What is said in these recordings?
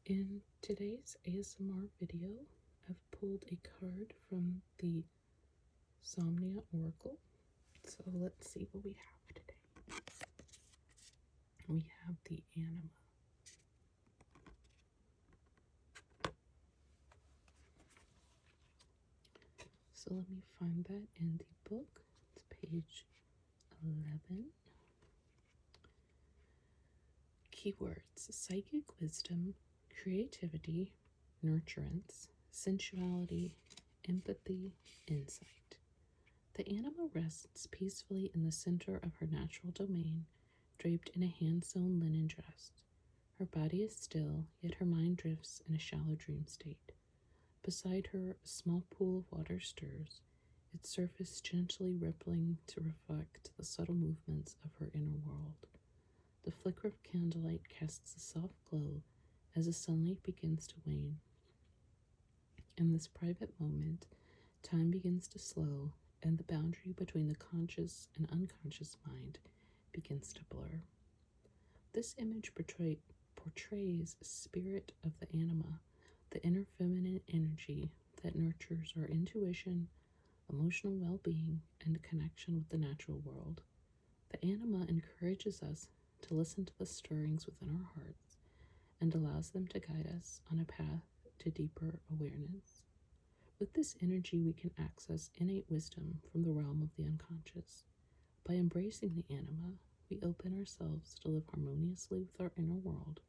In today's ASMR video, I've pulled a card from the Somnia Oracle. So let's see what we have today. We have the anima. So let me find that in the book. It's page 11. Keywords: psychic wisdom, creativity, nurturance, sensuality, empathy, insight. The anima rests peacefully in the center of her natural domain, draped in a hand-sewn linen dress. Her body is still, yet her mind drifts in a shallow dream state. Beside her, a small pool of water stirs, its surface gently rippling to reflect the subtle movements of her inner world. The flicker of candlelight casts a soft glow as the sunlight begins to wane. In this private moment, time begins to slow, and the boundary between the conscious and unconscious mind begins to blur. This image portrays a spirit of the anima, the inner feminine energy that nurtures our intuition, emotional well-being, and connection with the natural world. The anima encourages us to listen to the stirrings within our hearts and allows them to guide us on a path to deeper awareness. With this energy, we can access innate wisdom from the realm of the unconscious. By embracing the anima, we open ourselves to live harmoniously with our inner world,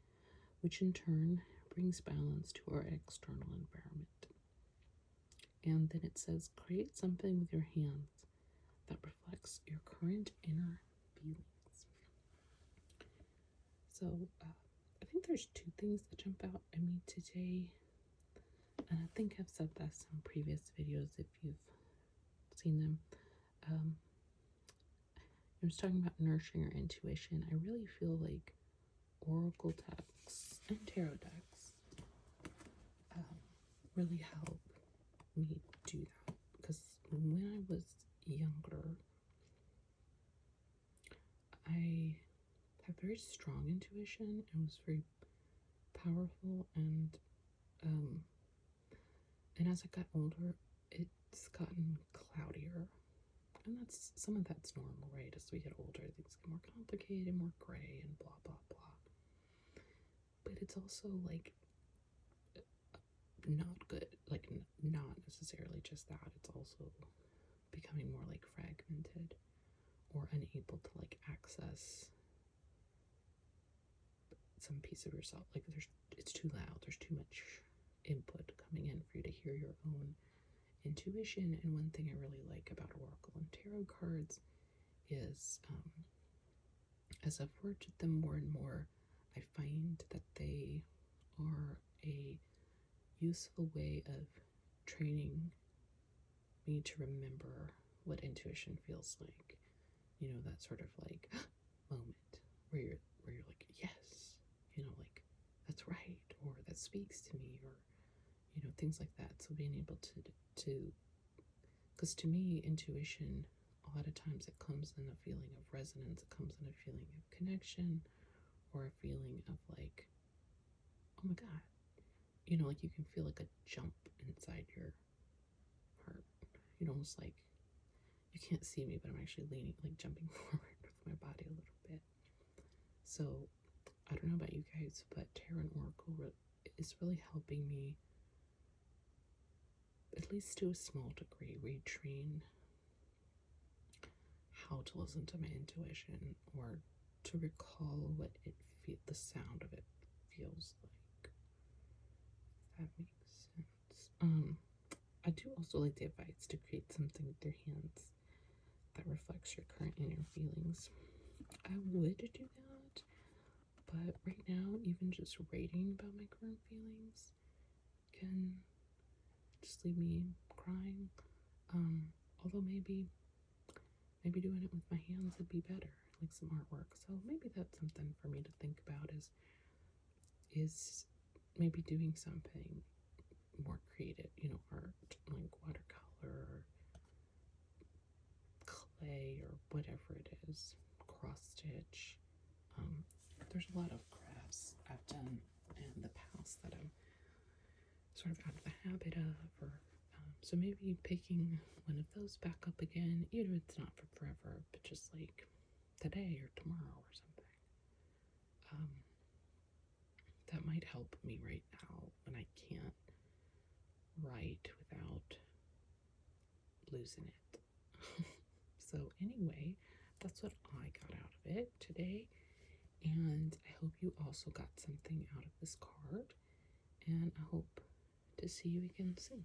which in turn brings balance to our external environment. And then it says, create something with your hands that reflects your current inner feelings. So I think there's two things that jump out at me today, and I think I've said this in previous videos if you've seen them. I was talking about nurturing your intuition. I really feel like oracle texts and tarot decks really help me do that, because when I was younger, I have very strong intuition and was very powerful, and as I got older, it's gotten cloudier, and some of that's normal, right? As we get older, things get more complicated, more gray, and blah blah blah. But it's also like not good, like not necessarily just that. It's also becoming more like fragmented or unable to like access some piece of yourself. Like it's too loud, there's too much input coming in for you to hear your own intuition. And one thing I really like about oracle and tarot cards is as I've worked with them more and more, I find that they are a useful way of training me to remember what intuition feels like. You know, that sort of like moment where you're like, yes, you know, like that's right, or that speaks to me, or you know, things like that. So being able to because to me, intuition, a lot of times it comes in a feeling of resonance, it comes in a feeling of connection, or a feeling of like, oh my god, you know, like you can feel like a jump inside your heart. You know, almost like, you can't see me, but I'm actually leaning, like jumping forward with my body a little bit. So I don't know about you guys, but tarot and oracle is really helping me, at least to a small degree, retrain how to listen to my intuition, or to recall what the sound of it feels like. If that makes sense. I do also like the advice to create something with your hands that reflects your current inner feelings. I would do that, but right now, even just writing about my current feelings can just leave me crying. Although maybe doing it with my hands would be better, like some artwork. So maybe that's something for me to think about, is maybe doing something more creative, you know, art, like watercolor or clay or whatever it is, cross stitch. There's a lot of crafts I've done in the past that sort of out of the habit of, or so maybe picking one of those back up again, even if it's not for forever, but just like today or tomorrow or something. That might help me right now when I can't write without losing it. So anyway, that's what I got out of it today, and I hope you also got something out of this card, and I hope to see you again soon.